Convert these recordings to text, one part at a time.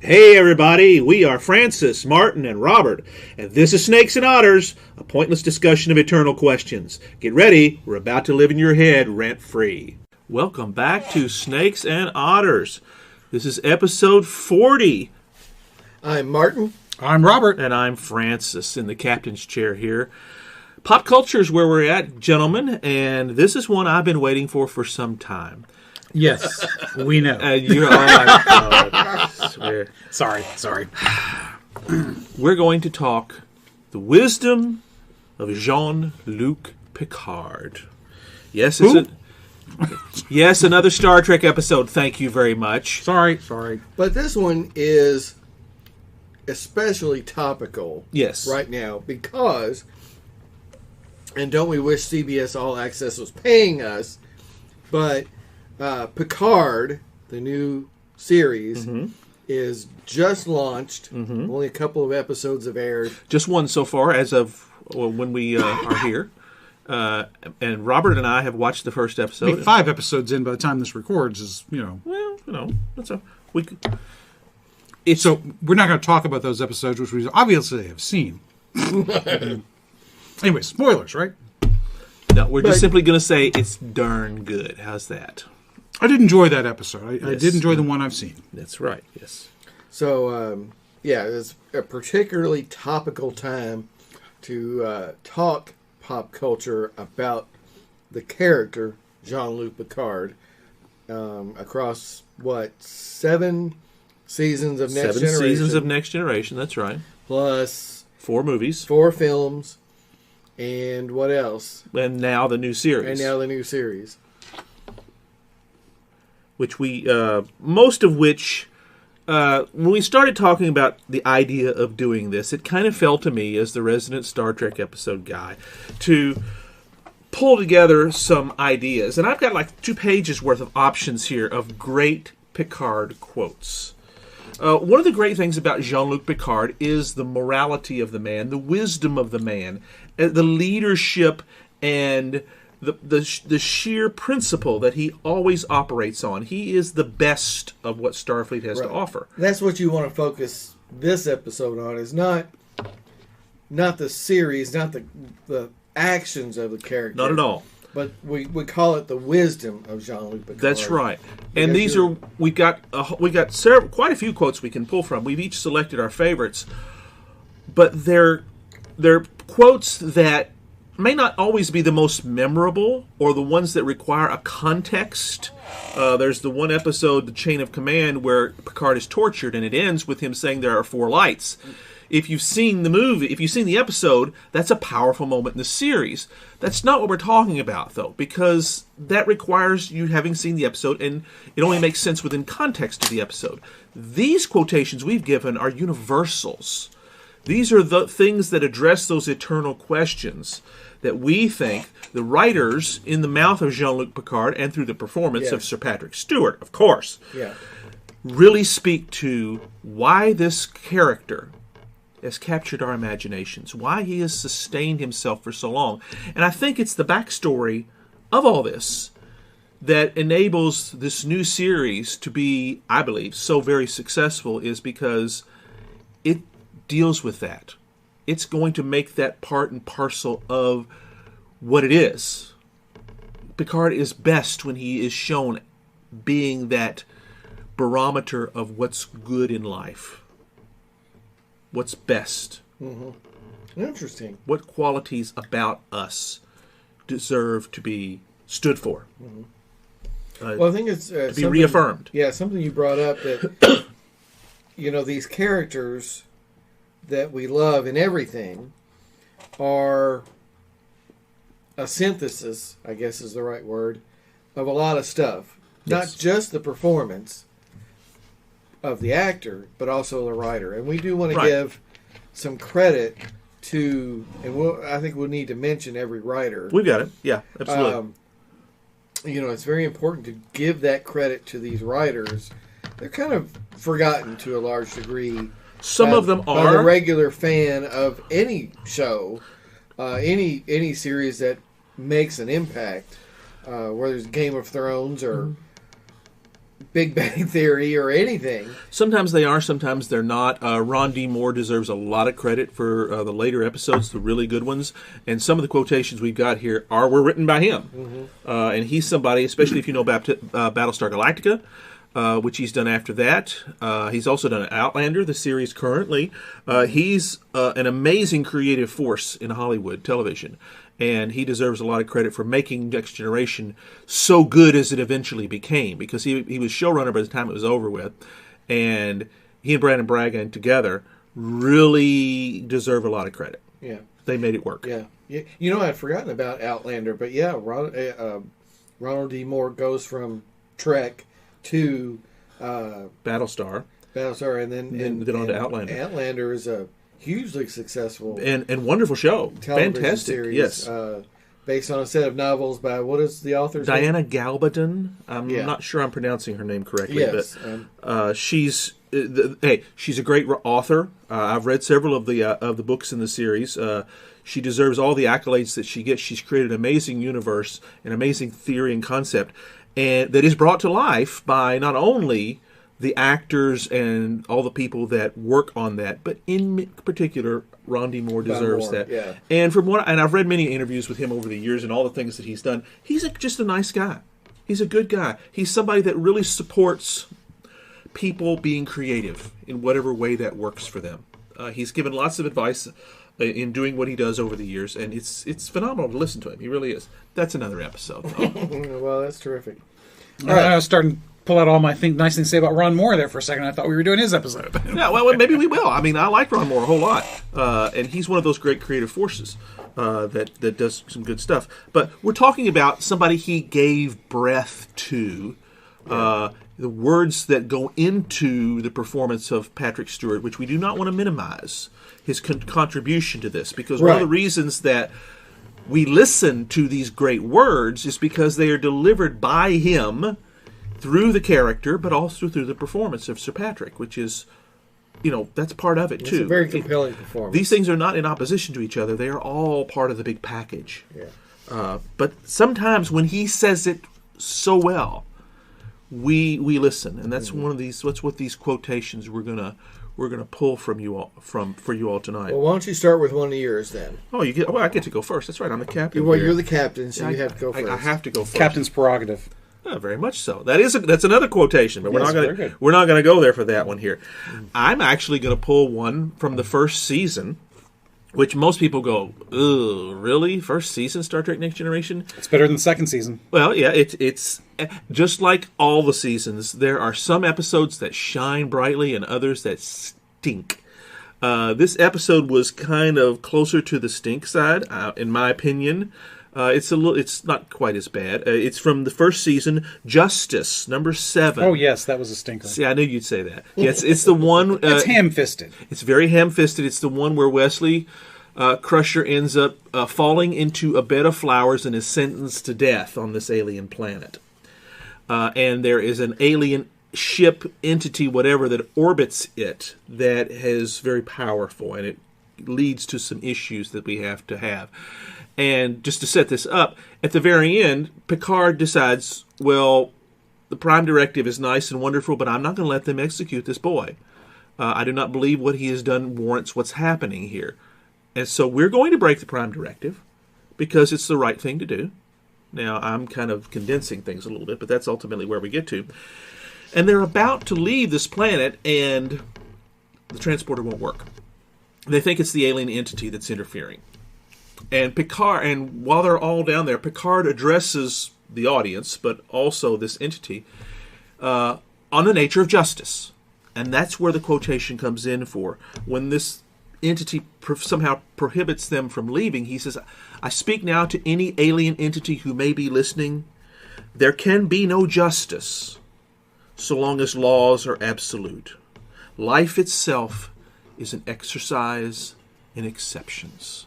Hey everybody, we are Francis, Martin, and Robert, and this is Snakes and Otters, a pointless discussion of eternal questions. Get ready, we're about to live in your head rent-free. Welcome back to Snakes and Otters. This is episode 40. I'm Martin. I'm Robert. And I'm Francis in the captain's chair here. Pop culture is where we're at, gentlemen, and this is one I've been waiting for some time. Yes, we know. You're all like, oh, I swear. Sorry. We're going to talk the wisdom of Jean Luc Picard. Yes, yes, another Star Trek episode. Thank you very much. Sorry. But this one is especially topical right now because, and don't we wish CBS All Access was paying us, but Picard, the new series, is just launched. Only a couple of episodes have aired. Just one so far as of when we are here. And Robert and I have watched the first episode. I mean, 5 episodes in by the time this records is, Well, that's a... So we're not going to talk about those episodes, which we obviously have seen. Anyway, spoilers, right? No, we're just simply going to say it's darn good. How's that? I did enjoy that episode. I did enjoy the one I've seen. That's right, yes. So, it's a particularly topical time to talk pop culture about the character Jean Luc Picard across, 7 seasons of Next Generation? 7 seasons of Next Generation, that's right. Plus 4 movies. 4 films. And what else? And now the new series. Which we, most of which, when we started talking about the idea of doing this, it kind of fell to me, as the resident Star Trek episode guy, to pull together some ideas. And I've got like 2 pages worth of options here of great Picard quotes. One of the great things about Jean-Luc Picard is the morality of the man, the wisdom of the man, the leadership and the sheer principle that he always operates on. He is the best of what Starfleet has to offer. That's what you want to focus this episode on, is not the series, not the actions of the character. Not at all. But we call it the wisdom of Jean-Luc Picard. That's right. And these are we've got quite a few quotes we can pull from. We've each selected our favorites, but they're quotes that may not always be the most memorable or the ones that require a context. There's the one episode, The Chain of Command, where Picard is tortured, and it ends with him saying there are 4 lights. If you've seen the movie, if you've seen the episode, that's a powerful moment in the series. That's not what we're talking about, though, because that requires you having seen the episode, and it only makes sense within context of the episode. These quotations we've given are universals. These are the things that address those eternal questions that we think the writers, in the mouth of Jean-Luc Picard and through the performance of Sir Patrick Stewart, of course, really speak to why this character has captured our imaginations, why he has sustained himself for so long. And I think it's the backstory of all this that enables this new series to be, I believe, so very successful, is because it deals with that. It's going to make that part and parcel of what it is. Picard is best when he is shown being that barometer of what's good in life. What's best. Interesting. What qualities about us deserve to be stood for. Well, I think it's to be reaffirmed. Yeah, something you brought up that, these characters that we love in everything are a synthesis, I guess is the right word, of a lot of stuff. Yes. Not just the performance of the actor, but also the writer. And we do want to give some credit to, and I think we'll need to mention every writer. We've got it. Yeah, absolutely. It's very important to give that credit to these writers. They're kind of forgotten to a large degree. Some of them are. By the regular fan of any show, any series that makes an impact, whether it's Game of Thrones or Big Bang Theory or anything. Sometimes they are, sometimes they're not. Ron D. Moore deserves a lot of credit for the later episodes, the really good ones. And some of the quotations we've got here were written by him. Mm-hmm. And he's somebody, especially if you know Battlestar Galactica, which he's done after that. He's also done Outlander, the series currently. He's an amazing creative force in Hollywood television. And he deserves a lot of credit for making Next Generation so good as it eventually became, because he was showrunner by the time it was over with. And he and Brandon Braga together really deserve a lot of credit. Yeah. They made it work. Yeah. You know, I'd forgotten about Outlander, but yeah, Ronald D. Moore goes from Trek to Battlestar, and then on to Outlander. Outlander is a hugely successful and wonderful show, fantastic series, yes, based on a set of novels by, what is the author's Diana name? Gabaldon. I'm not sure I'm pronouncing her name correctly, yes, but she's a great author. I've read several of the books in the series. She deserves all the accolades that she gets. She's created an amazing universe, an amazing theory and concept, and that is brought to life by not only the actors and all the people that work on that, but in particular, Ron D. Moore deserves that. Yeah. And I've read many interviews with him over the years and all the things that he's done. He's just a nice guy. He's a good guy. He's somebody that really supports people being creative in whatever way that works for them. He's given lots of advice in doing what he does over the years, and it's phenomenal to listen to him. He really is. That's another episode, though. Well, that's terrific. All right. I was starting pull out all my nice things to say about Ron Moore there for a second. I thought we were doing his episode. Yeah, well, maybe we will. I mean, I like Ron Moore a whole lot. And he's one of those great creative forces that does some good stuff. But we're talking about somebody he gave breath to. The words that go into the performance of Patrick Stewart, which we do not want to minimize his contribution to this. Because one of the reasons that we listen to these great words is because they are delivered by him through the character, but also through the performance of Sir Patrick, which is, that's part of it, too. It's a very compelling performance. These things are not in opposition to each other. They are all part of the big package. Yeah. But sometimes when he says it so well, we listen, and that's one of these. What's what these quotations we're gonna pull from you all for you all tonight. Well, why don't you start with one of yours then? Oh, I get to go first. That's right. I'm the captain. Well, you're the captain, so you have to go first. I have to go first. Captain's prerogative. Very much so. That's another quotation, but we're not going to go there for that one here. I'm actually going to pull one from the first season, which most people go, "Ugh, really? First season Star Trek Next Generation?" It's better than the second season. Well, yeah, it's just like all the seasons. There are some episodes that shine brightly and others that stink. This episode was kind of closer to the stink side, in my opinion. It's not quite as bad. It's from the first season, Justice, number 7. Oh yes, that was a stinker. See, I knew you'd say that. Yes, it's the one. It's ham-fisted. It's very ham-fisted. It's the one where Wesley Crusher ends up falling into a bed of flowers and is sentenced to death on this alien planet. And there is an alien ship, entity, whatever, that orbits it that is very powerful, and it leads to some issues that we have to have. And just to set this up, at the very end, Picard decides, well, the Prime Directive is nice and wonderful, but I'm not going to let them execute this boy. I do not believe what he has done warrants what's happening here. And so we're going to break the Prime Directive because it's the right thing to do. Now, I'm kind of condensing things a little bit, but that's ultimately where we get to. And they're about to leave this planet, and the transporter won't work. They think it's the alien entity that's interfering. And Picard, and while they're all down there, Picard addresses the audience, but also this entity, on the nature of justice. And that's where the quotation comes in for. When this entity somehow prohibits them from leaving, he says, "I speak now to any alien entity who may be listening. There can be no justice so long as laws are absolute. Life itself is an exercise in exceptions."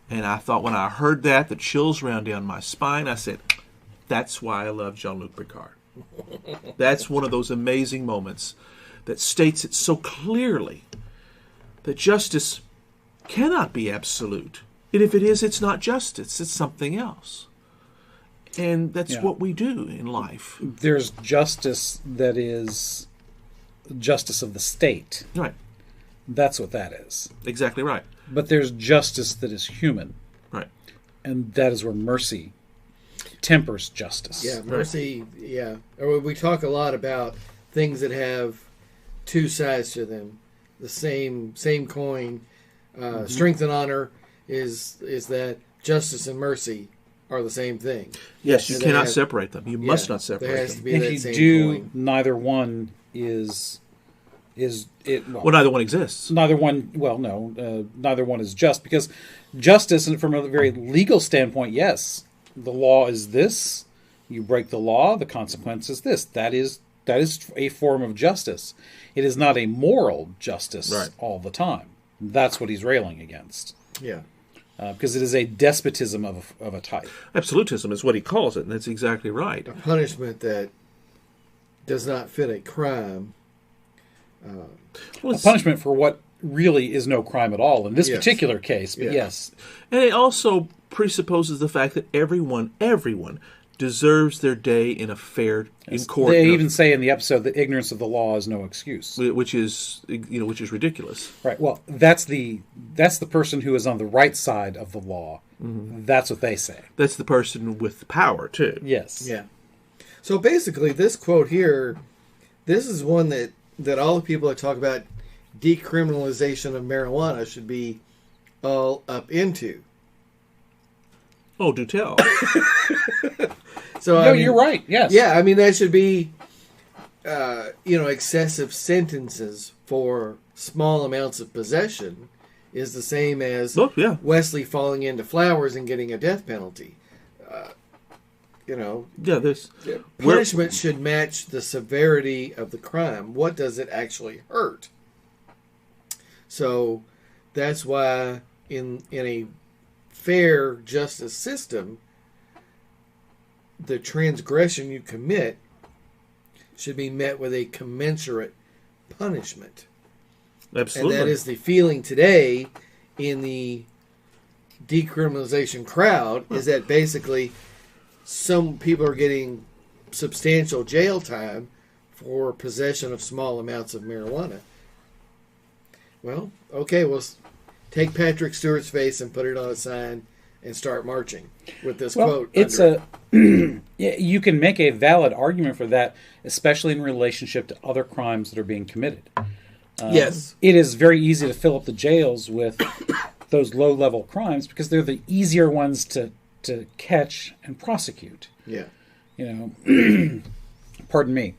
And I thought when I heard that, the chills ran down my spine. I said, that's why I love Jean Luc Picard. That's one of those amazing moments that states it so clearly that justice cannot be absolute. And if it is, it's not justice, it's something else. And that's what we do in life. There's justice that is justice of the state. Right. That's what that is. Exactly right. But there's justice that is human. Right. And that is where mercy tempers justice. Yeah, mercy, yeah. We talk a lot about things that have two sides to them. The same coin. Strength and honor is that justice and mercy are the same thing. Yes, you cannot separate them. You must not separate them. There has to be if that you same do, coin. neither one is it. Well, neither one exists. Neither one. Well, no, neither one is just, because justice, and from a very legal standpoint, yes, the law is this. You break the law, the consequence is this. That is a form of justice. It is not a moral justice all the time. That's what he's railing against. Yeah. Because it is a despotism of a type. Absolutism is what he calls it, and that's exactly right. A punishment that does not fit a crime. A punishment for what really is no crime at all in this particular case, but yes. And it also presupposes the fact that everyone deserves their day in a fair in court. They even say in the episode that ignorance of the law is no excuse, which is ridiculous. Right. Well, that's the person who is on the right side of the law. Mm-hmm. That's what they say. That's the person with the power too. Yes. Yeah. So basically, this quote here, this is one that all the people that talk about decriminalization of marijuana should be all up into. Oh, do tell. So no, you're right. Yes. Yeah, I mean that should be, excessive sentences for small amounts of possession is the same as Wesley falling into flowers and getting a death penalty. Punishment should match the severity of the crime. What does it actually hurt? So that's why in a fair justice system, the transgression you commit should be met with a commensurate punishment. Absolutely. And that is the feeling today in the decriminalization crowd, is that basically some people are getting substantial jail time for possession of small amounts of marijuana. Well, okay, we'll take Patrick Stewart's face and put it on a sign and start marching with this quote. It's you can make a valid argument for that, especially in relationship to other crimes that are being committed. Yes. It is very easy to fill up the jails with those low-level crimes because they're the easier ones to catch and prosecute. Yeah. Pardon me.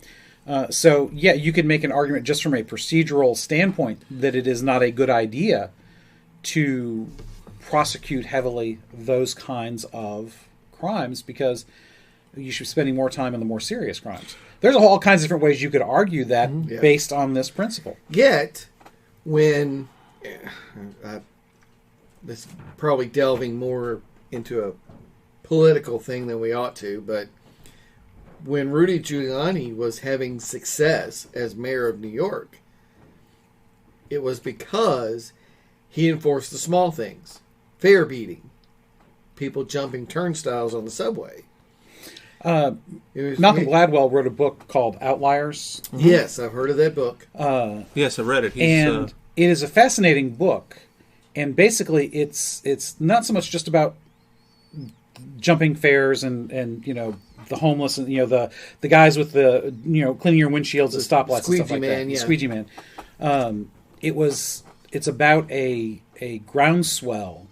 So, you could make an argument just from a procedural standpoint that it is not a good idea to prosecute heavily those kinds of crimes because you should be spending more time on the more serious crimes. There's all kinds of different ways you could argue that based on this principle. Yet, when this is probably delving more into a political thing than we ought to, but when Rudy Giuliani was having success as mayor of New York, it was because he enforced the small things. Fare beating. People jumping turnstiles on the subway. Malcolm Gladwell wrote a book called Outliers. Mm-hmm. Yes, I've heard of that book. Yes, I read it. It is a fascinating book. And basically, it's not so much just about jumping fares and the homeless and the guys with the cleaning your windshields and stoplights and stuff like that. The squeegee man. It's about a groundswell.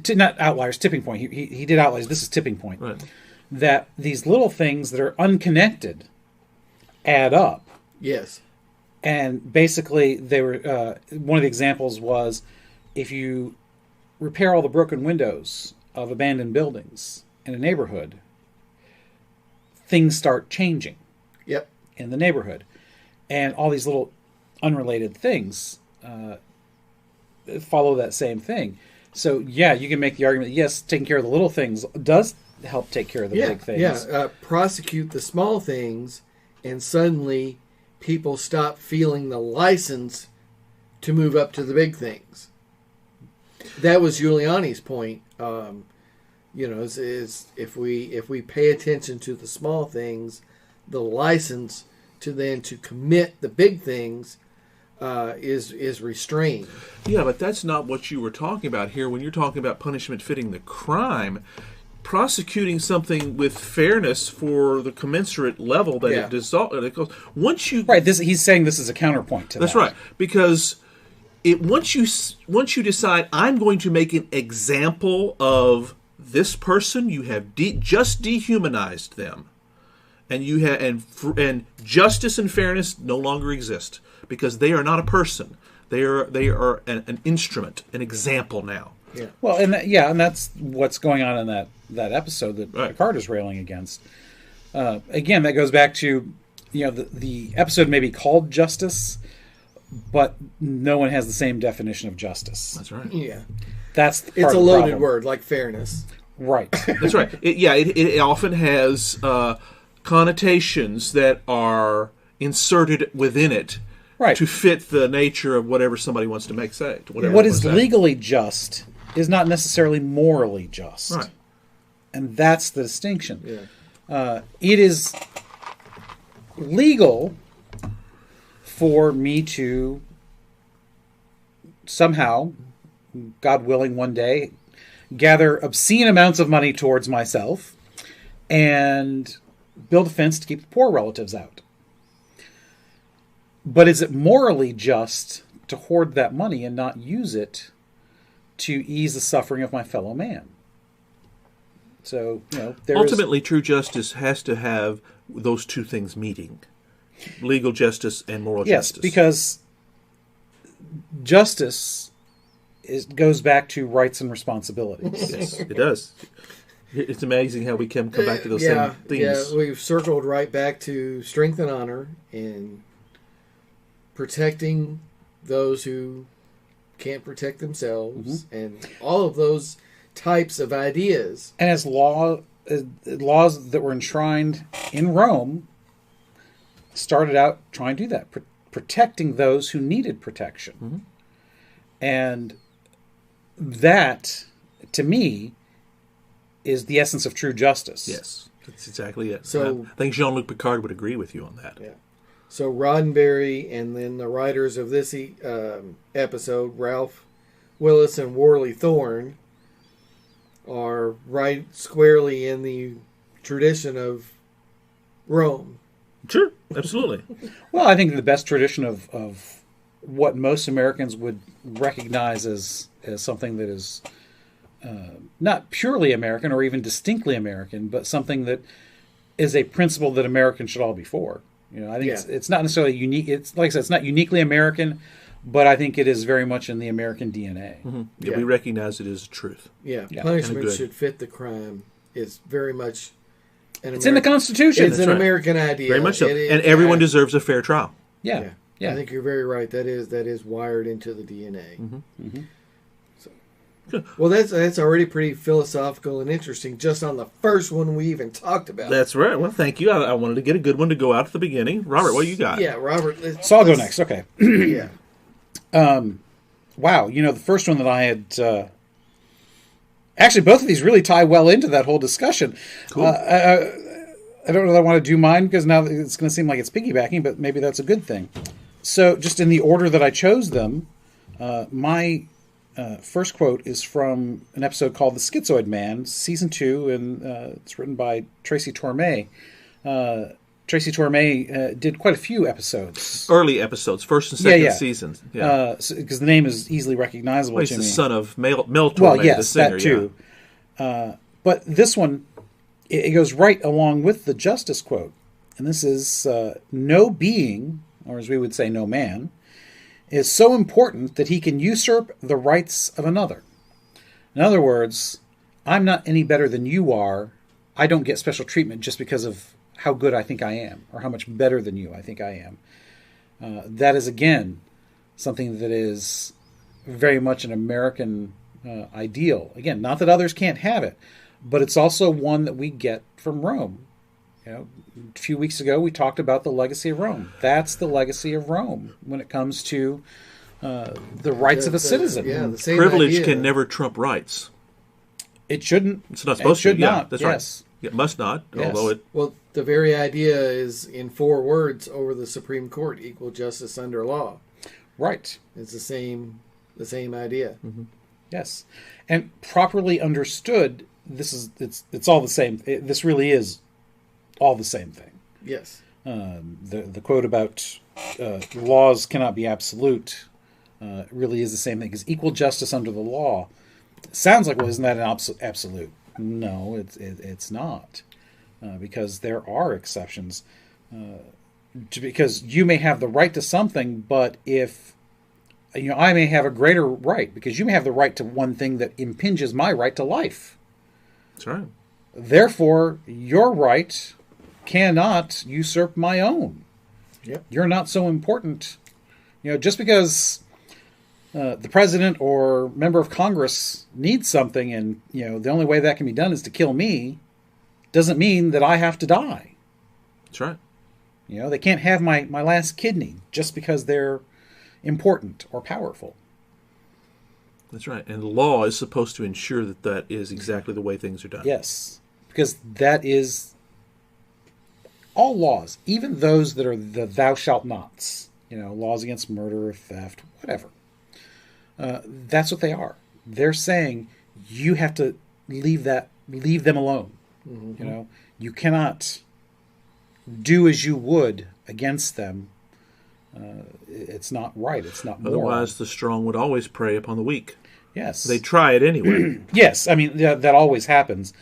Not Outliers, Tipping Point. He did Outliers. This is Tipping Point. Right. That these little things that are unconnected add up. Yes. And basically, they were one of the examples was if you repair all the broken windows of abandoned buildings in a neighborhood, things start changing. Yep. In the neighborhood, and all these little unrelated things follow that same thing. So you can make the argument that yes, taking care of the little things does help take care of the big things. Yeah, prosecute the small things, and suddenly people stop feeling the license to move up to the big things. That was Giuliani's point. is if we pay attention to the small things, the license to commit the big things is restrained. Yeah, but that's not what you were talking about here. When you're talking about punishment fitting the crime, prosecuting something with fairness for the commensurate level that it goes. Once you he's saying this is a counterpoint to that. That's right, because once you decide I'm going to make an example of this person, you have just dehumanized them, and you have and justice and fairness no longer exist because they are not a person. They are an instrument, an example now. Yeah. Well, and that's what's going on in that episode that Picard is railing against. Again, that goes back to the episode may be called Justice, but no one has the same definition of justice. That's right. Yeah, it's a loaded word like fairness. Right. That's right. It often has connotations that are inserted within it. Right. To fit the nature of whatever somebody wants to say. What is legally just is not necessarily morally just. Right. And that's the distinction. Yeah. It is legal for me to somehow, God willing, one day, gather obscene amounts of money towards myself and build a fence to keep the poor relatives out. But is it morally just to hoard that money and not use it to ease the suffering of my fellow man? So, ultimately, true justice has to have those two things meeting: legal justice and moral justice. Yes, because justice goes back to rights and responsibilities. Yes, it does. It's amazing how we can come back to those same themes. Yeah, we've circled right back to strength and honor and protecting those who can't protect themselves, and all of those types of ideas. And as laws that were enshrined in Rome started out trying to do that, protecting those who needed protection. Mm-hmm. And that, to me, is the essence of true justice. Yes, that's exactly it. So I think Jean Luc Picard would agree with you on that. Yeah. So Roddenberry and then the writers of this episode, Ralph Willis and Worley Thorne, are right squarely in the tradition of Rome. Sure, absolutely. Well, I think the best tradition of what most Americans would recognize as something that is not purely American or even distinctly American, but something that is a principle that Americans should all be for. I think it's not necessarily unique. It's like I said, it's not uniquely American, but I think it is very much in the American DNA. Mm-hmm. Yeah, we recognize it as a truth. Yeah, punishment should fit the crime. It's very much it's in the Constitution. It's an American idea. Very much so. And everyone deserves a fair trial. Yeah. I think you're very right. That is wired into the DNA. Mm-hmm. Mm-hmm. Well, that's already pretty philosophical and interesting just on the first one we even talked about. That's right. Well, thank you. I wanted to get a good one to go out at the beginning. Robert, what do you got? Yeah, Robert. So I'll go next. Okay. Yeah. Wow. The first one that I had... actually, both of these really tie well into that whole discussion. Cool. I don't know that I want to do mine because now it's going to seem like it's piggybacking, but maybe that's a good thing. So just in the order that I chose them, my... first quote is from an episode called The Schizoid Man, Season 2, and it's written by Tracy Torme. Tracy Torme did quite a few episops. Early episodes, first and second seasons. Yeah. Because the name is easily recognizable to me. He's the son of Mel Torme, well, yes, the singer. That too. Yeah. But this one, it goes right along with the justice quote. And this is, no being, or as we would say, no man, is so important that he can usurp the rights of another. In other words, I'm not any better than you are. I don't get special treatment just because of how good I think I am, or how much better than you I think I am. That is, again, something that is very much an American ideal. Again, not that others can't have it, but it's also one that we get from Rome. A few weeks ago, we talked about the legacy of Rome. That's the legacy of Rome when it comes to the rights of a citizen. Yeah, the same privilege idea. can never trump rights. It shouldn't. It's not supposed to. Yeah, not. that's yes. right. It must not. Yes. Although it. Well, the very idea is in 4 words over the Supreme Court: equal justice under law. Right. It's the same idea. Mm-hmm. Yes, and properly understood, it's all the same. This really is all the same thing. Yes. The quote about laws cannot be absolute really is the same thing, because equal justice under the law sounds like, well, isn't that an absolute? No, it's not, because there are exceptions. Because you may have the right to something, but if I may have a greater right, because you may have the right to one thing that impinges my right to life. That's right. Therefore, your right cannot usurp my own. Yep. You're not so important. Just because the president or member of Congress needs something, and the only way that can be done is to kill me, doesn't mean that I have to die. That's right. They can't have my last kidney just because they're important or powerful. That's right. And law is supposed to ensure that is exactly the way things are done. Yes. Because that is all laws, even those that are the thou shalt nots, laws against murder, theft, whatever. That's what they are. They're saying you have to leave them alone. Mm-hmm. You cannot do as you would against them. It's not right. It's not moral. Otherwise, the strong would always prey upon the weak. Yes. They try it anyway. Yes. I mean, that always happens.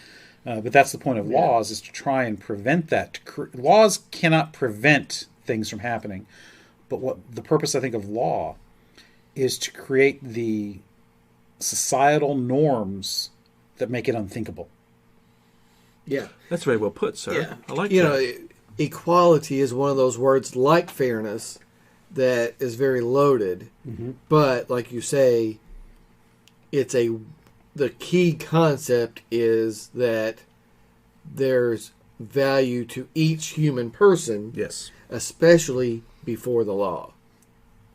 But that's the point of laws, is to try and prevent that. Laws cannot prevent things from happening. But what the purpose, I think, of law is to create the societal norms that make it unthinkable. Yeah. That's very well put, sir. Yeah. I like that. Equality is one of those words, like fairness, that is very loaded. Mm-hmm. But, like you say, the key concept is that there's value to each human person. Yes. Especially before the law.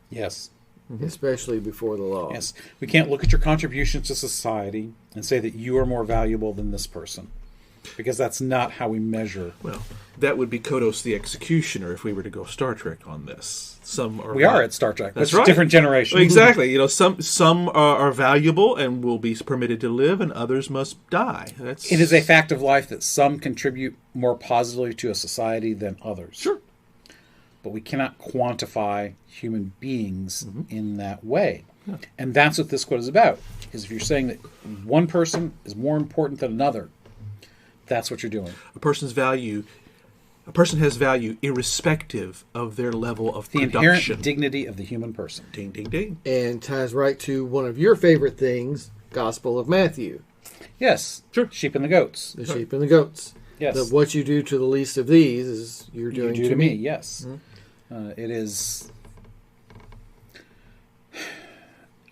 Yes. Mm-hmm. Especially before the law. Yes. We can't look at your contributions to society and say that you are more valuable than this person, because that's not how we measure. Well, that would be Kodos the Executioner if we were to go Star Trek on this. We are at Star Trek. That's right. Different generation. Exactly. Some are valuable and will be permitted to live, and others must die. It is a fact of life that some contribute more positively to a society than others. Sure. But we cannot quantify human beings in that way. Yeah. And that's what this quote is about. Is if you're saying that one person is more important than another, that's what you're doing. A person has value irrespective of their level of production. The inherent dignity of the human person. Ding, ding, ding. And ties right to one of your favorite things, Gospel of Matthew. Yes. Sure. Sheep and the goats. The sheep and the goats. Yes. That what you do to the least of these is you're doing to me. Yes. Mm-hmm. It is...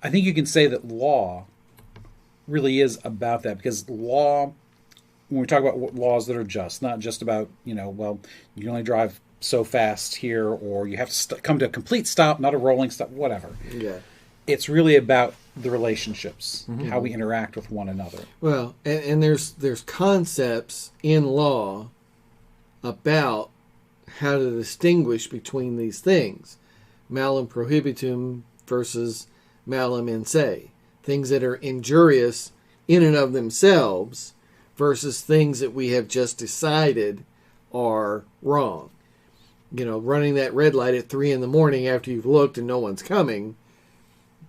I think you can say that law really is about that, because law... When we talk about laws that are just, not just about, you can only drive so fast here, or you have to come to a complete stop, not a rolling stop, whatever. Yeah. It's really about the relationships, how we interact with one another. Well, and there's concepts in law about how to distinguish between these things. Malum prohibitum versus malum in se. Things that are injurious in and of themselves versus things that we have just decided are wrong. Running that red light at 3 a.m. after you've looked and no one's coming,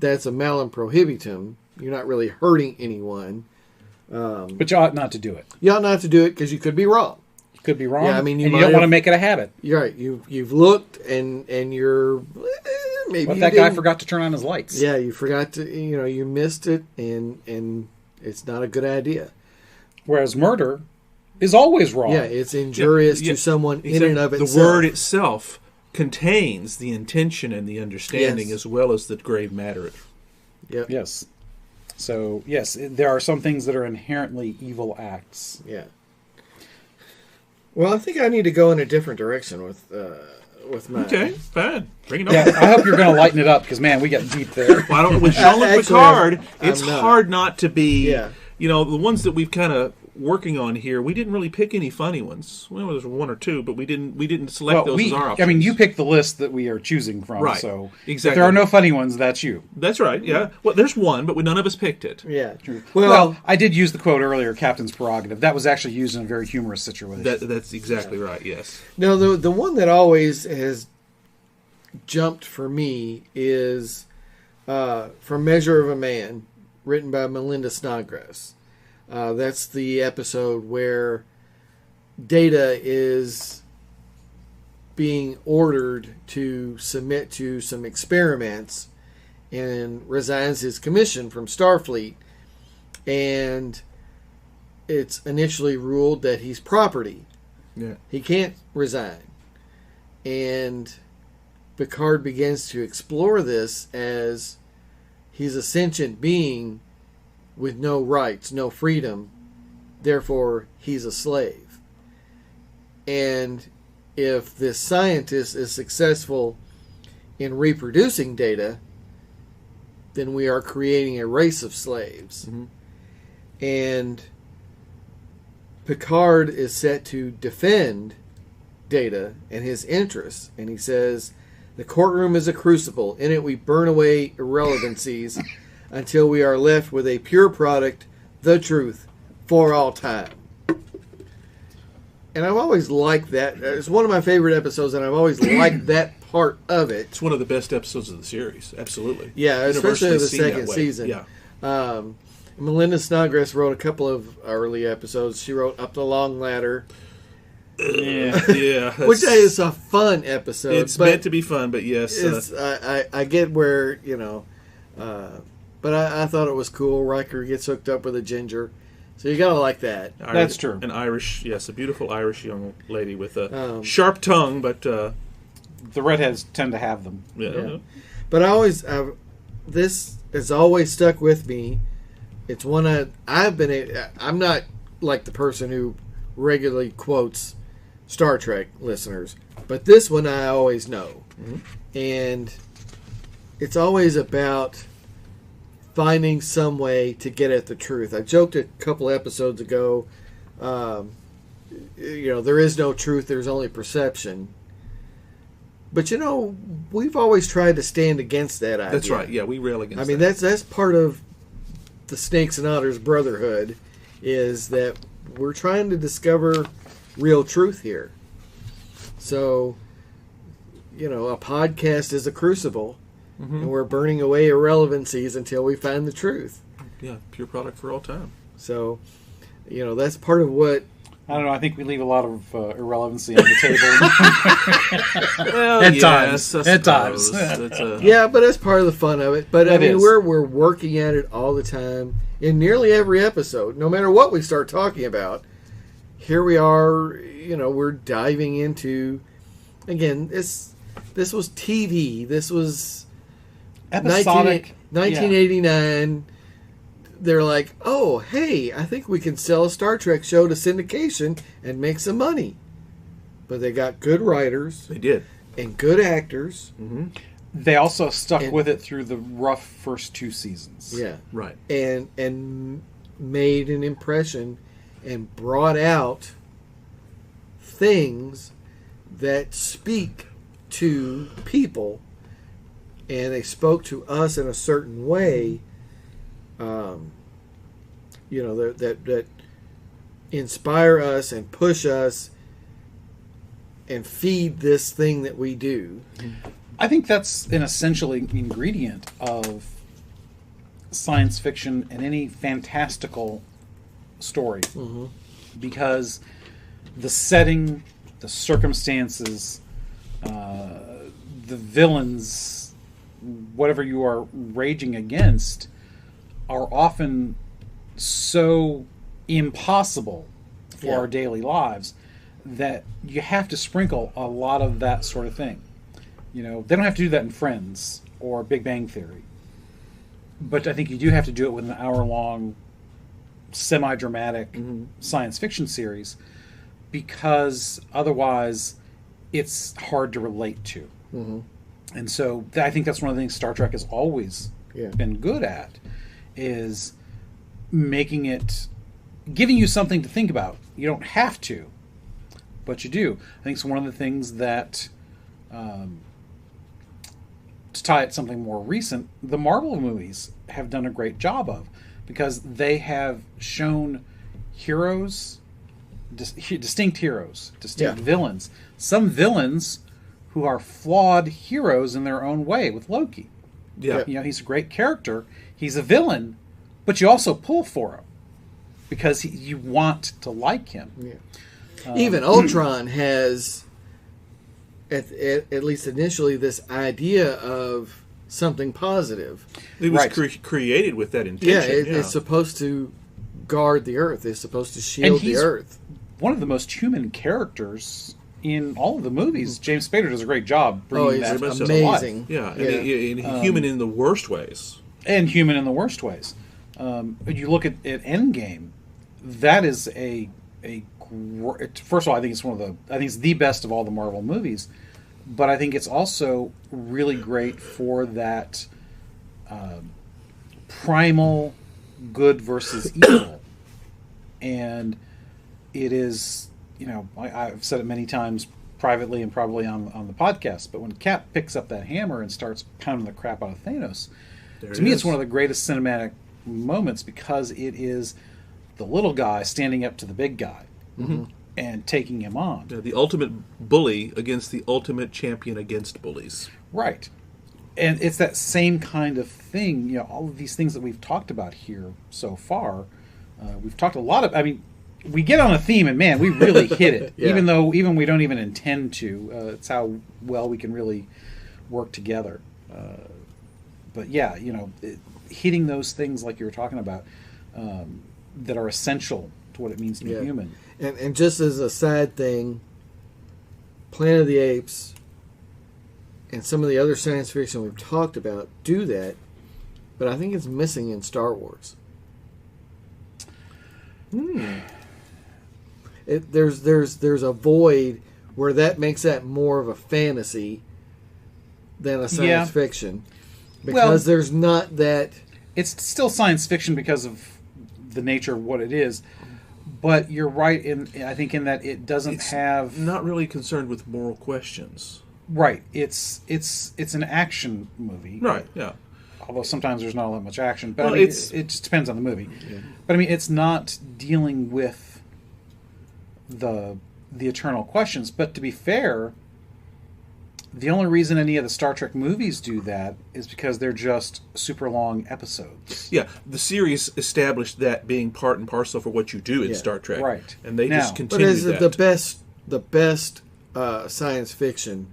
that's a malum prohibitum. You're not really hurting anyone. But you ought not to do it. You ought not to do it because you could be wrong. You could be wrong. Yeah, I mean, you don't want to make it a habit. You're right. You've looked and you're maybe what if that guy forgot to turn on his lights? Yeah, you forgot to. You missed it, and it's not a good idea. Whereas murder is always wrong. Yeah, it's injurious to someone in and of itself. The word itself contains the intention and the understanding as well as the grave matter. Yep. Yes. So, yes, there are some things that are inherently evil acts. Yeah. Well, I think I need to go in a different direction with my... Okay, fine. Bring it on. Yeah, I hope you're going to lighten it up, because, man, we got deep there. With Jean Luc Picard, it's hard not to be... Yeah. you know, the ones that we've kind of working on here, we didn't really pick any funny ones. Well, there's one or two, but we didn't select those as our options. I mean, you picked the list that we are choosing from, right? So exactly. If there are no funny ones, that's you. That's right. Yeah. Well, there's one, but none of us picked it. Yeah. True. Well, I did use the quote earlier, "Captain's prerogative." That was actually used in a very humorous situation. That's exactly right. Yes. No, the one that always has jumped for me is "From Measure of a Man," written by Melinda Snodgrass. That's the episode where Data is being ordered to submit to some experiments and resigns his commission from Starfleet. And it's initially ruled that he's property. Yeah. He can't resign. And Picard begins to explore this as he's a sentient being with no rights, no freedom, therefore he's a slave. And if this scientist is successful in reproducing Data, then we are creating a race of slaves. Mm-hmm. And Picard is set to defend Data and his interests. And he says, "The courtroom is a crucible. In it we burn away irrelevancies until we are left with a pure product, the truth, for all time." And I've always liked that. It's one of my favorite episodes, and I've always liked that part of it. It's one of the best episodes of the series. Absolutely. Yeah, especially the second season. Yeah. Melinda Snodgrass wrote a couple of early episodes. She wrote Up the Long Ladder. Yeah. Which is a fun episode. It's meant to be fun, but yes. I get where, but I thought it was cool. Riker gets hooked up with a ginger. So you gotta like that. That's true. An Irish, yes, a beautiful Irish young lady with a sharp tongue, but the redheads tend to have them. Yeah. But this has always stuck with me. It's one I'm not like the person who regularly quotes Star Trek listeners, but this one I always know. Mm-hmm. And it's always about finding some way to get at the truth. I joked a couple episodes ago, there is no truth, there's only perception. But we've always tried to stand against that idea. That's right. Yeah, we rail against that. I mean, that. that's part of the Snakes and Otters Brotherhood, is that we're trying to discover real truth here. So, a podcast is a crucible. Mm-hmm. And we're burning away irrelevancies until we find the truth. Yeah, pure product for all time. So, that's part of what... I don't know, I think we leave a lot of irrelevancy on the table. Well, at times. At times. Yeah, but that's part of the fun of it. But, we're working at it all the time. In nearly every episode, no matter what we start talking about, here we are, we're diving into... Again, this was TV. This was... Episodic. 1989, they're like, oh, hey, I think we can sell a Star Trek show to syndication and make some money. But they got good writers. They did. And good actors. Mm-hmm. They also stuck with it through the rough first two seasons. Yeah. Right. And made an impression and brought out things that speak to people. And they spoke to us in a certain way, that inspire us and push us and feed this thing that we do. I think that's an essential ingredient of science fiction and any fantastical story. Mm-hmm. Because the setting, the circumstances, the villains, whatever you are raging against, are often so impossible for our daily lives that you have to sprinkle a lot of that sort of thing. They don't have to do that in Friends or Big Bang Theory. But I think you do have to do it with an hour-long, semi-dramatic science fiction series, because otherwise it's hard to relate to. Mm-hmm. And so I think that's one of the things Star Trek has always been good at, is giving you something to think about. You don't have to, but you do. I think it's one of the things that, to tie it to something more recent, the Marvel movies have done a great job of, because they have shown heroes, distinct heroes, distinct villains. Some villains who are flawed heroes in their own way, with Loki. Yeah. He's a great character. He's a villain, but you also pull for him because you want to like him. Yeah. Even Ultron has, at least initially, this idea of something positive. It was created with that intention. It's supposed to guard the Earth. It's supposed to shield the Earth. One of the most human characters in all of the movies. James Spader does a great job bringing that amazing. Yeah, and human in the worst ways. And human in the worst ways. You look at Endgame. That is first of all, I think it's the best of all the Marvel movies. But I think it's also really great for that primal good versus evil. And it is, I've said it many times privately and probably on the podcast, but when Cap picks up that hammer and starts pounding the crap out of Thanos, to me it's one of the greatest cinematic moments, because it is the little guy standing up to the big guy and taking him on. Yeah, the ultimate bully against the ultimate champion against bullies. Right. And it's that same kind of thing, all of these things that we've talked about here so far. We've talked a lot of, we get on a theme and man, we really hit it. Even we don't even intend to. It's how well we can really work together. But yeah, hitting those things like you were talking about that are essential to what it means to be human. And just as a side thing, Planet of the Apes and some of the other science fiction we've talked about do that, but I think it's missing in Star Wars. There's a void where that makes that more of a fantasy than a science fiction, because there's not that. It's still science fiction because of the nature of what it is, but you're right I think in that it doesn't have not really concerned with moral questions. Right. It's an action movie. Right. Yeah. Although sometimes there's not all that much action, but it just depends on the movie. Yeah. But it's not dealing with the eternal questions. But to be fair, the only reason any of the Star Trek movies do that is because they're just super long episodes. Yeah, the series established that being part and parcel for what you do in Star Trek, right? And they just continue that. But the best science fiction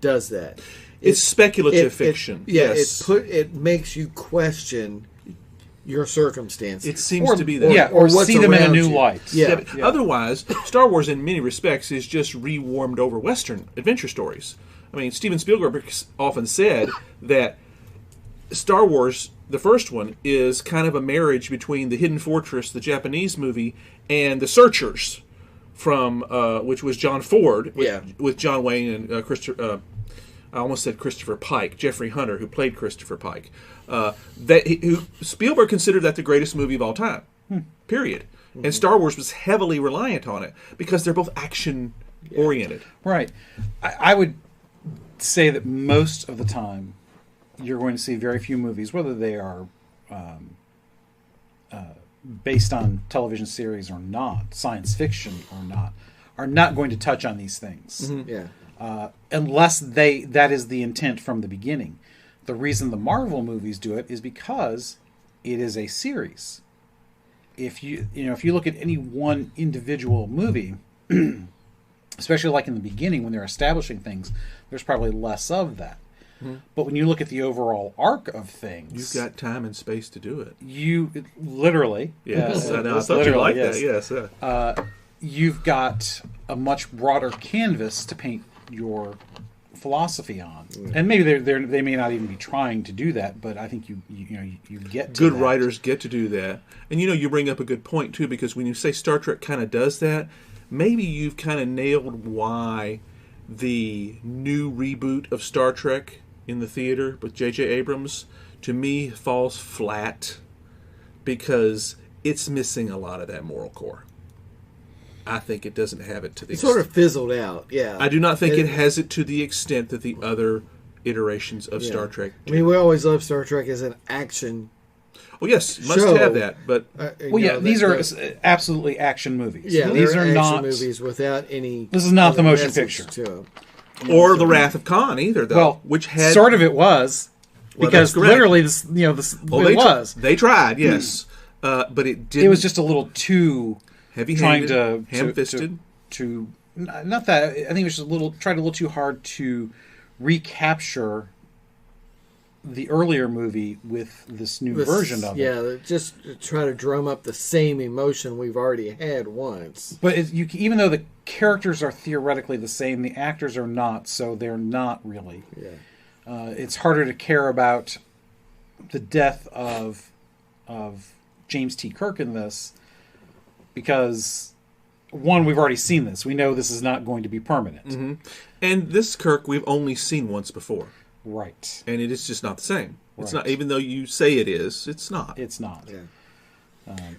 does that. It's speculative fiction. Yes. It makes you question your circumstances. It seems to be that. Or see them in a new light. Yeah. Otherwise, Star Wars in many respects is just rewarmed over Western adventure stories. Steven Spielberg often said that Star Wars, the first one, is kind of a marriage between The Hidden Fortress, the Japanese movie, and The Searchers, from which was John Ford, with John Wayne and Christopher. I almost said Christopher Pike, Jeffrey Hunter, who played Christopher Pike. Spielberg considered that the greatest movie of all time. Period. Mm-hmm. And Star Wars was heavily reliant on it because they're both action oriented. Right. I would say that most of the time you're going to see very few movies, whether they are based on television series or not, science fiction or not, are not going to touch on these things. Mm-hmm. Yeah. Unless that is the intent from the beginning. The reason the Marvel movies do it is because it is a series. If you look at any one individual movie, especially like in the beginning when they're establishing things, there's probably less of that. Mm-hmm. But when you look at the overall arc of things, you've got time and space to do it. Literally. Yes, I know. I thought you liked that. Yes. You've got a much broader canvas to paint your philosophy on, and maybe they may not even be trying to do that, but I think you get to good that. Writers get to do that. And you bring up a good point too, because when you say Star Trek kind of does that, maybe you've kind of nailed why the new reboot of Star Trek in the theater with J.J. Abrams, to me, falls flat, because it's missing a lot of that moral core. I think it doesn't have it to the extent. Sort of fizzled out, yeah. I do not think it has it to the extent that the other iterations of Star Trek do. I mean, we always love Star Trek as an action yes, must have that, but... these are absolutely action movies. Yeah, these are action not movies without any... This is not the motion picture. Or The Wrath of Khan, either, though. Well, which had... Sort of it was, because literally, it was. They tried, yes. But it didn't... It was just a little too... heavy-handed, ham-fisted. Not that. I think it was just tried a little too hard to recapture the earlier movie with this new version of it. Yeah, just try to drum up the same emotion we've already had once. But even though the characters are theoretically the same, the actors are not, so they're not really. Yeah. It's harder to care about the death of James T. Kirk in this because, one, we've already seen this. We know this is not going to be permanent. Mm-hmm. And this Kirk we've only seen once before. Right. And it is just not the same. Right. It's not, even though you say it is, it's not. It's not. Yeah.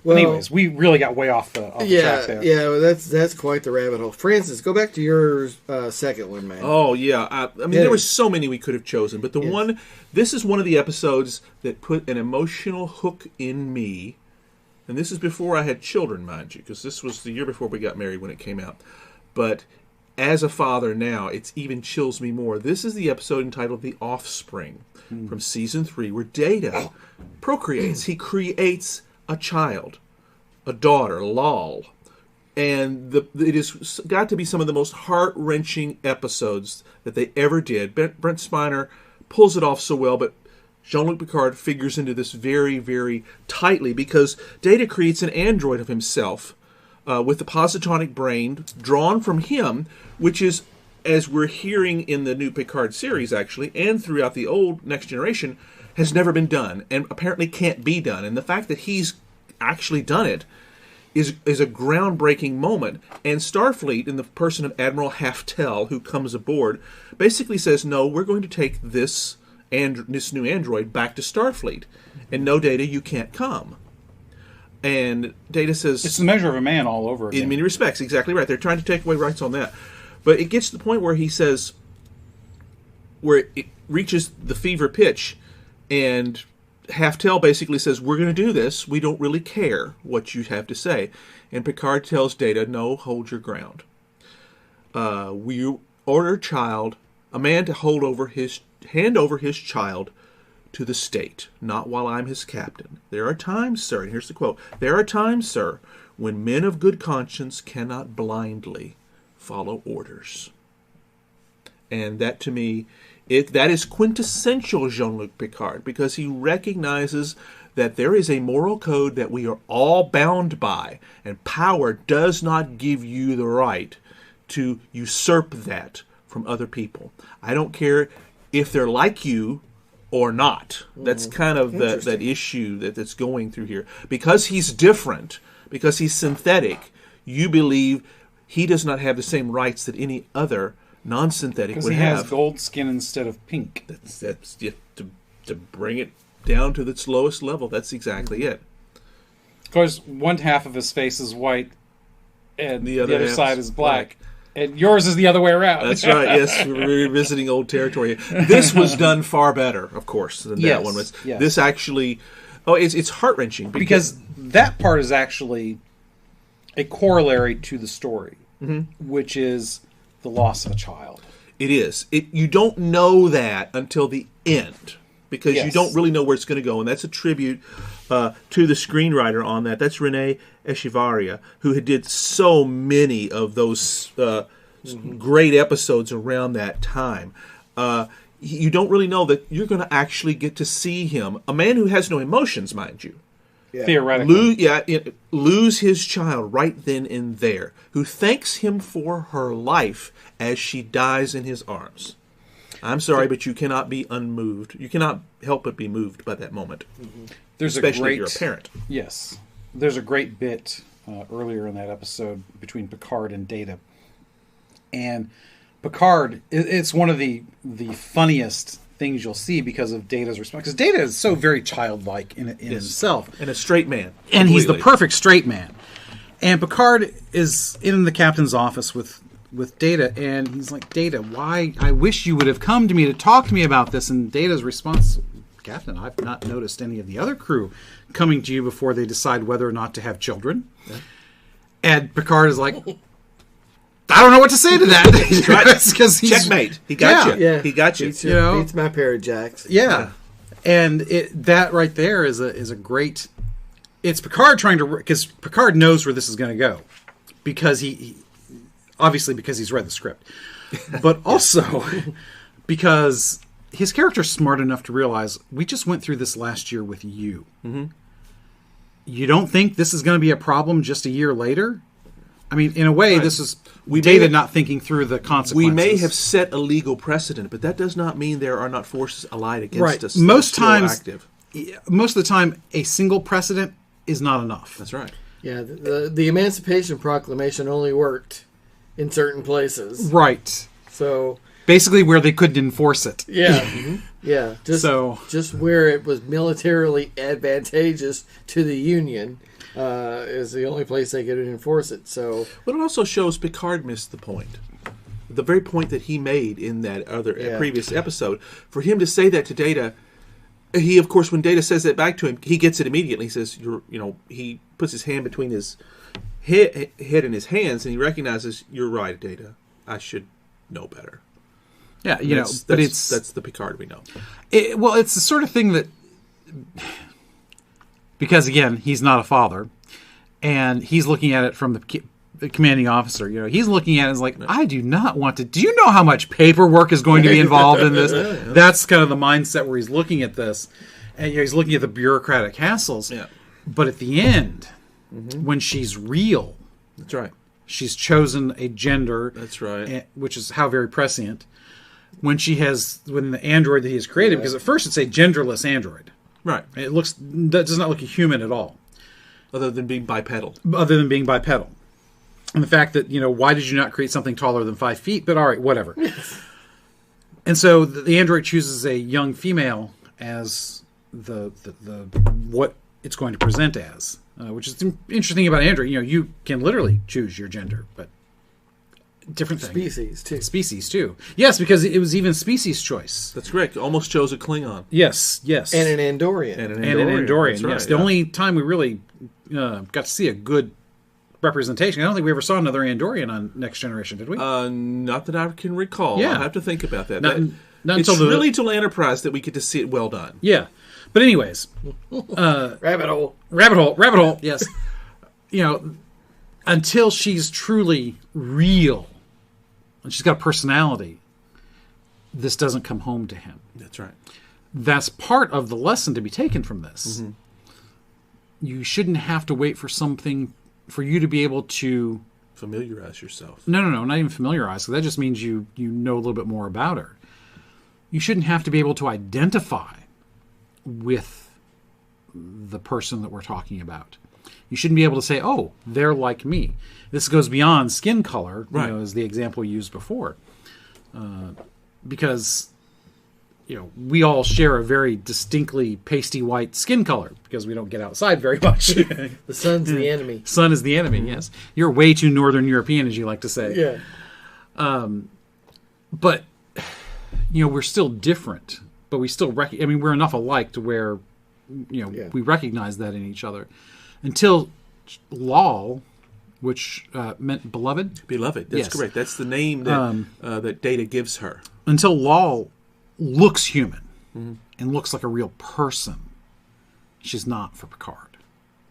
Well, anyways, we really got way off the track there. Yeah, well, that's quite the rabbit hole. Francis, go back to your second one, man. Oh, yeah. I mean, there were so many we could have chosen, but this is one of the episodes that put an emotional hook in me. And this is before I had children, mind you, because this was the year before we got married when it came out. But as a father now, it even chills me more. This is the episode entitled The Offspring from Season 3, where Data procreates. He creates a child, a daughter, Lal. And it has got to be some of the most heart-wrenching episodes that they ever did. Brent Spiner pulls it off so well, but Jean Luc Picard figures into this very, very tightly because Data creates an android of himself with the positronic brain drawn from him, which is, as we're hearing in the new Picard series, actually, and throughout the old Next Generation, has never been done and apparently can't be done. And the fact that he's actually done it is a groundbreaking moment. And Starfleet, in the person of Admiral Haftel, who comes aboard, basically says, no, we're going to take this new android back to Starfleet. And no, Data, you can't come. And Data says... It's the measure of a man all over again. In many respects, exactly right. They're trying to take away rights on that. But it gets to the point where he says... where it reaches the fever pitch, and Haftel basically says, we're going to do this. We don't really care what you have to say. And Picard tells Data, no, hold your ground. We order a man to hand over his child to the state, not while I'm his captain. There are times, sir, and here's the quote, there are times, sir, when men of good conscience cannot blindly follow orders. And that, to me, that is quintessential Jean-Luc Picard, because he recognizes that there is a moral code that we are all bound by, and power does not give you the right to usurp that from other people. I don't care if they're like you or not. That's kind of that issue that's going through here. Because he's different, because he's synthetic, you believe he does not have the same rights that any other non-synthetic would have. Because he has gold skin instead of pink. That's to bring it down to its lowest level. That's exactly it. Of course, one half of his face is white, and the other side is black. And yours is the other way around. That's right, yes. We're revisiting old territory. This was done far better, of course, than that one was. Yes. This actually... Oh, it's heart-wrenching. Because that part is actually a corollary to the story, which is the loss of a child. It is. You don't know that until the end, because you don't really know where it's going to go. And that's a tribute to the screenwriter on that. That's Renee Echevarria, who did so many of those great episodes around that time. You don't really know that you're going to actually get to see him, a man who has no emotions, mind you. Yeah. Theoretically. Lose his child right then and there, who thanks him for her life as she dies in his arms. I'm sorry, but you cannot be unmoved. You cannot help but be moved by that moment. Especially if you're a parent. Yes. There's a great bit earlier in that episode between Picard and Data. And Picard, it's one of the funniest things you'll see because of Data's response. Because Data is so very childlike in himself. And a straight man. And he's the perfect straight man. And Picard is in the captain's office with Data, and he's like, Data, why? I wish you would have come to me to talk to me about this. And Data's response, Captain, I've not noticed any of the other crew coming to you before they decide whether or not to have children. Yeah. And Picard is like, I don't know what to say to that. Because checkmate. He got you. Yeah. He got you. Beats my pair of jacks. Yeah. And that right there is a great. It's Picard trying to, because Picard knows where this is going to go, because he obviously because he's read the script, but also because his character's smart enough to realize we just went through this last year with you. Mm-hmm. You don't think this is going to be a problem just a year later? I mean, in a way, this is Data not thinking through the consequences. We may have set a legal precedent, but that does not mean there are not forces allied against us. Most of the time, a single precedent is not enough. That's right. Yeah, the Emancipation Proclamation only worked in certain places. Right. So basically where they couldn't enforce it. Yeah. Mm-hmm. Yeah. Just where it was militarily advantageous to the Union is the only place they could enforce it. So, but it also shows Picard missed the point. The very point that he made in that previous episode. For him to say that to Data, he, of course, when Data says that back to him, he gets it immediately. He says, he puts his hand between his head and his hands, and he recognizes, you're right, Data. I should know better. Yeah, that's the Picard we know. It's the sort of thing that, because again, he's not a father, and he's looking at it from the commanding officer. He's looking at it as like, I do not want to. Do you know how much paperwork is going to be involved in this? Yeah. That's kind of the mindset where he's looking at this, and he's looking at the bureaucratic hassles. Yeah. But at the end, when she's real, that's right. She's chosen a gender. That's right. Which is how very prescient. When the android that he has created, because at first it's a genderless android. Right. That does not look a human at all. Other than being bipedal. And the fact that, why did you not create something taller than 5 feet? But all right, whatever. And so the android chooses a young female as the what it's going to present as, which is interesting about android. You can literally choose your gender, but different thing. Species too. Yes, because it was even species choice. That's correct. Almost chose a Klingon. Yes. And an Andorian. That's right, yes. The only time we really got to see a good representation. I don't think we ever saw another Andorian on Next Generation, did we? Not that I can recall. Yeah. I'll have to think about that. Not it's really till Enterprise that we get to see it well done. Yeah. But anyways. Rabbit hole. Yes. Until she's truly real and she's got a personality, this doesn't come home to him. That's right. That's part of the lesson to be taken from this. Mm-hmm. You shouldn't have to wait for something for you to be able to familiarize yourself. No, not even familiarize. So that just means you know a little bit more about her. You shouldn't have to be able to identify with the person that we're talking about. You shouldn't be able to say, "Oh, they're like me." This goes beyond skin color, right. As the example you used before, because we all share a very distinctly pasty white skin color because we don't get outside very much. The sun's the enemy. Sun is the enemy. Mm-hmm. Yes, you're way too Northern European, as you like to say. Yeah. But we're still different, but we still we're enough alike to where we recognize that in each other. Until Lal, which meant beloved. Beloved, that's correct. That's the name that Data gives her. Until Lal looks human and looks like a real person, she's not for Picard.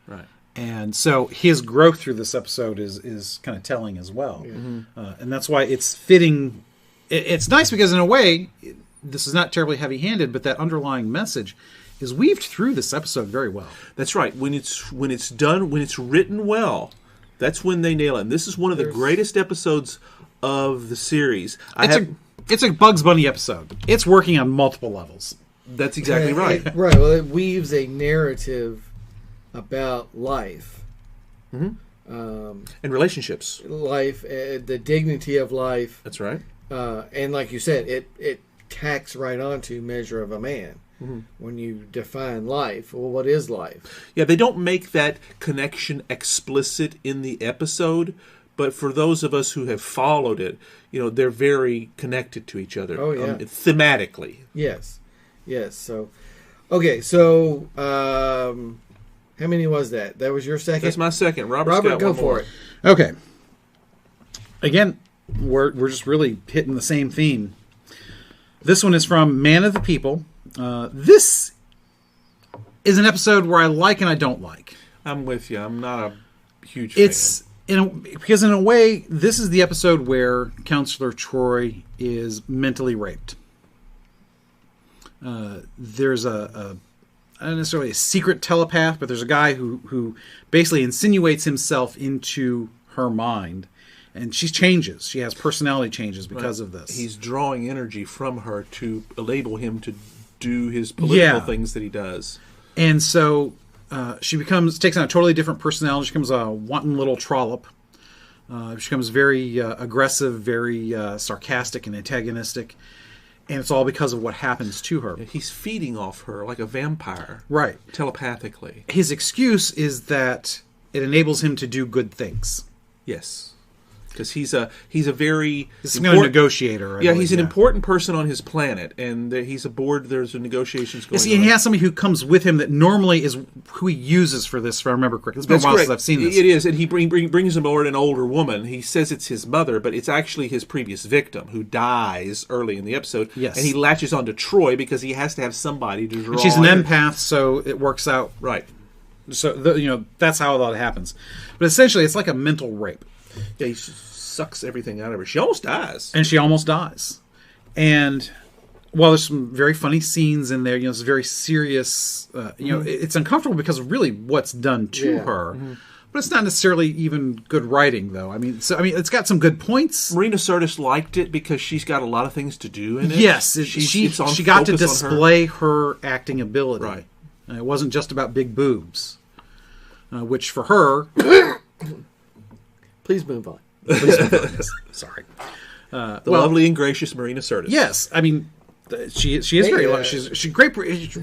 Right. And so his growth through this episode is kind of telling as well. Mm-hmm. And that's why it's fitting. It's nice because in a way, this is not terribly heavy-handed, but that underlying message is weaved through this episode very well. That's right. When it's done, when it's written well, that's when they nail it. And this is one of the greatest episodes of the series. It's a Bugs Bunny episode. It's working on multiple levels. That's exactly right. Right. Well, it weaves a narrative about life. Mm-hmm. And relationships. Life, the dignity of life. That's right. And like you said, it tacks right onto measure of a man. When you define life, well, what is life? Yeah, they don't make that connection explicit in the episode, but for those of us who have followed it, they're very connected to each other. Oh, yeah. Thematically. Yes. So, okay, so how many was that? That was your second? That's my second. Robert, go for it. Okay. Again, we're just really hitting the same theme. This one is from Man of the People. This is an episode where I like and I don't like. I'm with you. I'm not a huge fan. Because in a way, this is the episode where Counselor Troy is mentally raped. There's not necessarily a secret telepath, but there's a guy who basically insinuates himself into her mind. And she changes. She has personality changes because of this. He's drawing energy from her to enable him to do his political things that he does. And so she takes on a totally different personality. She becomes a wanton little trollop. She becomes very aggressive, very sarcastic and antagonistic. And it's all because of what happens to her. He's feeding off her like a vampire. Right. Telepathically. His excuse is that it enables him to do good things. Yes. Because he's a very negotiator. He's an important person on his planet, and he's aboard. There's negotiations going on. And he has somebody who comes with him that normally is who he uses for this. If I remember correctly, it's been a while since I've seen this. It is, and he brings aboard an older woman. He says it's his mother, but it's actually his previous victim who dies early in the episode. Yes, and he latches onto Troy because he has to have somebody to draw. And she's an empath, so it works out right. So that's how that happens. But essentially, it's like a mental rape. Yeah, he sucks everything out of her. She almost dies. And while there's some very funny scenes in there, it's very serious. It's uncomfortable because of really what's done to her. Mm-hmm. But it's not necessarily even good writing, though. It's got some good points. Marina Sirtis liked it because she's got a lot of things to do in it. Yes, she got to display her acting ability. Right. It wasn't just about big boobs, which for her... Please move on. Sorry. The lovely and gracious Marina Sirtis. Yes, she is very lovely. She's great.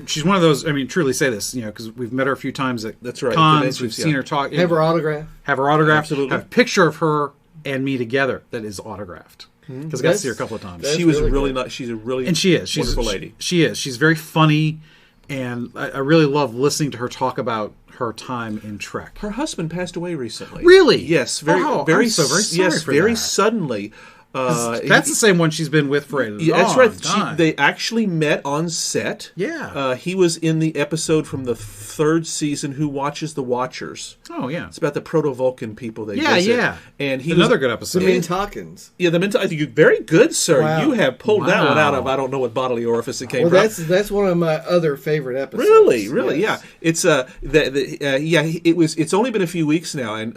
She's one of those. Truly say this, because we've met her a few times at cons. We've seen her talk. Have her autograph. Absolutely. Have a picture of her and me together that is autographed. Because I got to see her a couple of times. She was really nice. She's a really wonderful lady. She is. She's very funny, and I really love listening to her talk about her time in Trek. Her husband passed away recently. Really? Yes. Very suddenly. That's the same one she's been with for a long that's right. time. They actually met on set. Yeah. He was in the episode from the third season, Who Watches the Watchers. Oh, yeah. It's about the Proto-Vulcan people they visit. Yeah. And another good episode. The Mintalkins. Yeah, the Mintalkins. Very good, sir. Wow. You have pulled that one out of I don't know what bodily orifice it came from. That's one of my other favorite episodes. Really, yes. yeah. It's It's only been a few weeks now, and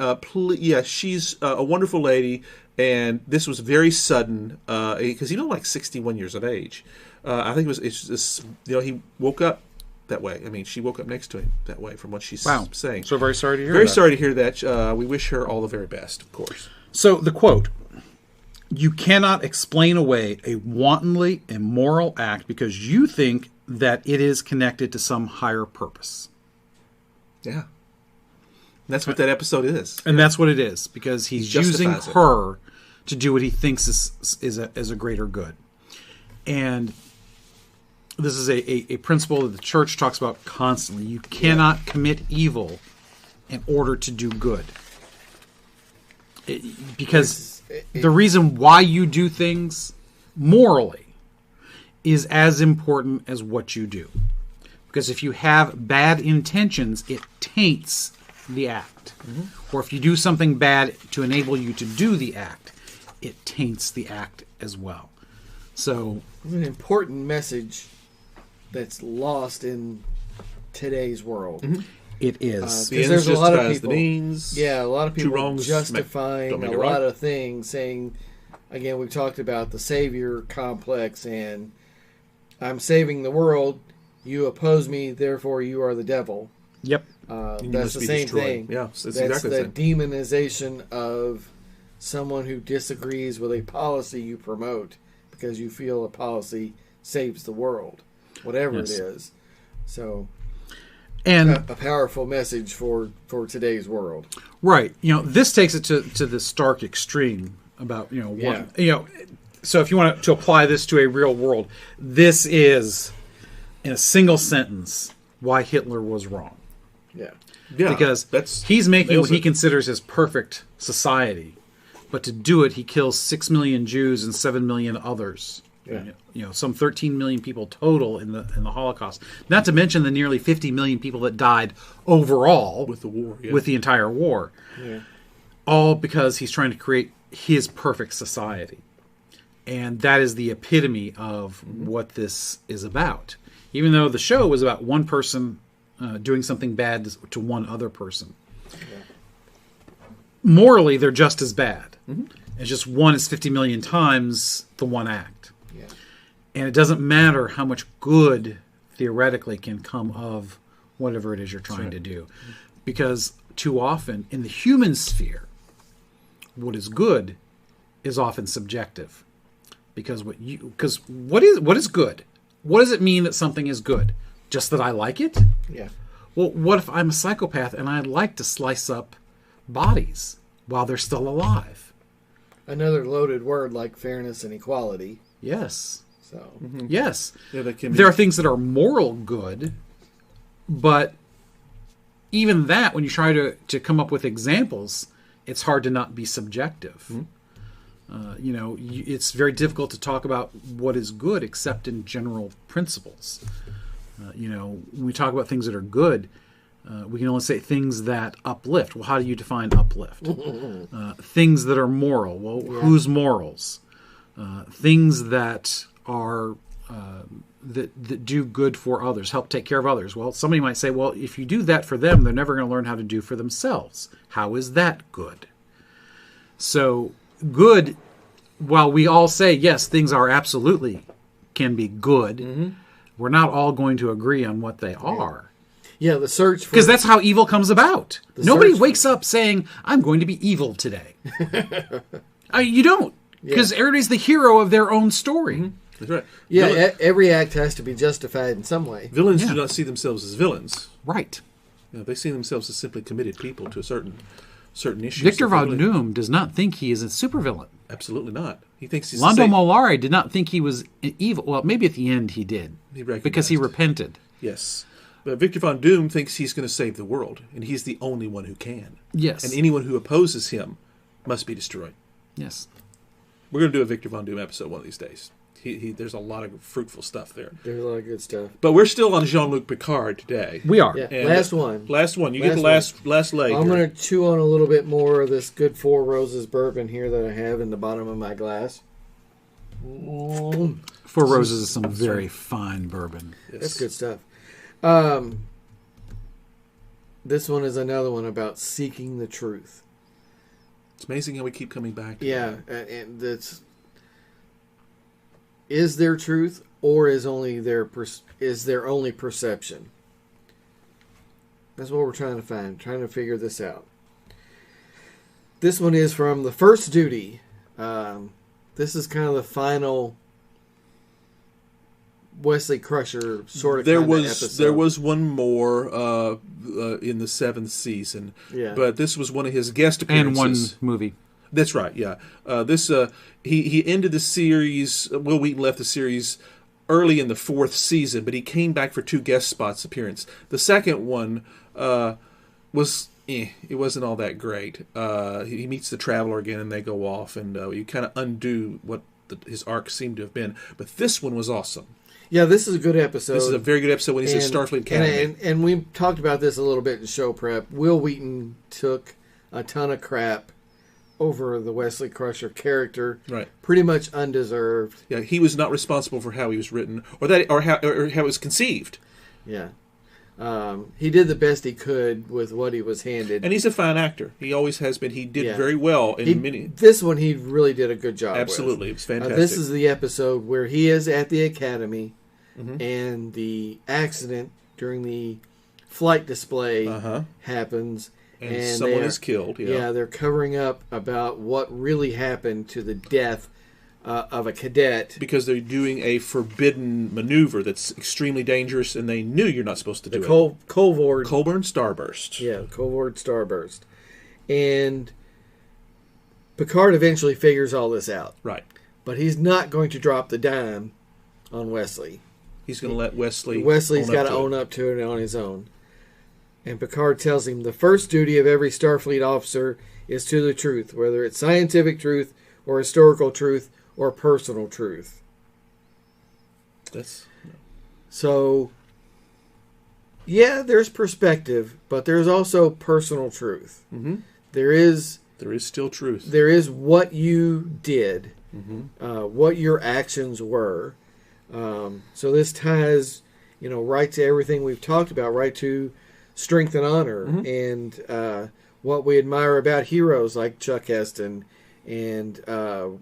she's a wonderful lady. And this was very sudden because like 61 years of age. I think it's just he woke up that way. She woke up next to him that way from what she's saying. So very sorry to hear. Sorry to hear that. We wish her all the very best, of course. So the quote: "You cannot explain away a wantonly immoral act because you think that it is connected to some higher purpose." Yeah. That's what that episode is. And that's what it is, because he's using her to do what he thinks is a greater good. And this is a principle that the church talks about constantly. You cannot commit evil in order to do good. Because the reason why you do things morally is as important as what you do. Because if you have bad intentions, it taints the act. Mm-hmm. Or if you do something bad to enable you to do the act, it taints the act as well. So, an important message that's lost in today's world. Mm-hmm. It is. Because there's a lot of people. A lot of people justifying a lot of things, saying, again, we've talked about the savior complex, and I'm saving the world. You oppose me, therefore you are the devil. Yep. That's the same thing. Yeah, that's exactly the demonization of someone who disagrees with a policy you promote because you feel a policy saves the world, whatever it is. So, and a powerful message for today's world. Right. This takes it to the stark extreme about, so if you want to apply this to a real world, this is, in a single sentence, why Hitler was wrong. Yeah. Yeah, because he's making what he considers his perfect society, but to do it, he kills 6 million Jews and 7 million others. Yeah. Some 13 million people total in the Holocaust. Not to mention the nearly 50 million people that died overall with the war, with the entire war. Yeah. All because he's trying to create his perfect society, and that is the epitome of what this is about. Even though the show was about one person doing something bad to one other person. Yeah. Morally, they're just as bad. It's just one is 50 million times the one act. Yeah. And it doesn't matter how much good, theoretically, can come of whatever it is you're trying to do. Because too often, in the human sphere, what is good is often subjective. Because what is good? What does it mean that something is good? Just that I like it? Yeah. Well, what if I'm a psychopath and I like to slice up bodies while they're still alive? Another loaded word like fairness and equality. Yes. So. Yes. Yeah, there are things that are moral good, but even that, when you try to come up with examples, it's hard to not be subjective. It's very difficult to talk about what is good except in general principles. When we talk about things that are good, we can only say things that uplift. Well, how do you define uplift? Things that are moral. Well, whose morals? Things that are that do good for others, help take care of others. Well, somebody might say, well, if you do that for them, they're never going to learn how to do for themselves. How is that good? So good, while we all say, yes, things are absolutely can be good, we're not all going to agree on what they are. Yeah, the search for... Because that's how evil comes about. Nobody wakes up saying, I'm going to be evil today. You don't. Because everybody's the hero of their own story. That's right. Yeah, every act has to be justified in some way. Villains do not see themselves as villains. Right. They see themselves as simply committed people to a certain issue. Victor Von Doom does not think he is a supervillain. Absolutely not. He thinks he's Lando Mollari did not think he was evil. Well, maybe at the end he did. Because he repented. Yes. But Victor Von Doom thinks he's going to save the world, and he's the only one who can. Yes. And anyone who opposes him must be destroyed. Yes. We're going to do a Victor Von Doom episode one of these days. There's a lot of fruitful stuff there. There's a lot of good stuff. But we're still on Jean Luc Picard today. We are. Yeah. Last one. You get the last leg. I'm going to chew on a little bit more of this good Four Roses bourbon here that I have in the bottom of my glass. Four Roses is some very fine bourbon. Yes. That's good stuff. This one is another one about seeking the truth. It's amazing how we keep coming back to that. And that's... Is there truth, or is there only perception? That's what we're trying to find. Trying to figure this out. This one is from The First Duty. This is kind of the final Wesley Crusher sort of episode. There was one more in the 7th season. Yeah. But this was one of his guest appearances. And one movie. That's right, yeah. He ended the series. Wil Wheaton left the series early in the 4th season, but he came back for 2 guest spots appearance. The second one was it wasn't all that great. He meets the Traveler again, and they go off, and you kind of undo what his arc seemed to have been. But this one was awesome. Yeah, this is a good episode. This is a very good episode when he's at Starfleet Academy. And we talked about this a little bit in show prep. Wil Wheaton took a ton of crap over the Wesley Crusher character, right? Pretty much undeserved. Yeah, he was not responsible for how he was written, or how it was conceived. Yeah, he did the best he could with what he was handed, and he's a fine actor. He always has been. He did very well in many. This one, he really did a good job. Absolutely, with. It was fantastic. This is the episode where he is at the academy, and the accident during the flight display happens. And someone is killed. Yeah, they're covering up about what really happened to the death of a cadet. Because they're doing a forbidden maneuver that's extremely dangerous, and they knew you're not supposed to do it. Colborne Starburst. Yeah, Colborne Starburst. And Picard eventually figures all this out. Right. But he's not going to drop the dime on Wesley. He's going to let Wesley's got to own up to it on his own. And Picard tells him the first duty of every Starfleet officer is to the truth, whether it's scientific truth or historical truth or personal truth. So, yeah, there's perspective, but there's also personal truth. Mm-hmm. There is still truth. There is what you did, what your actions were. So this ties, right to everything we've talked about, right to strength and honor, and what we admire about heroes like Chuck Heston and Tom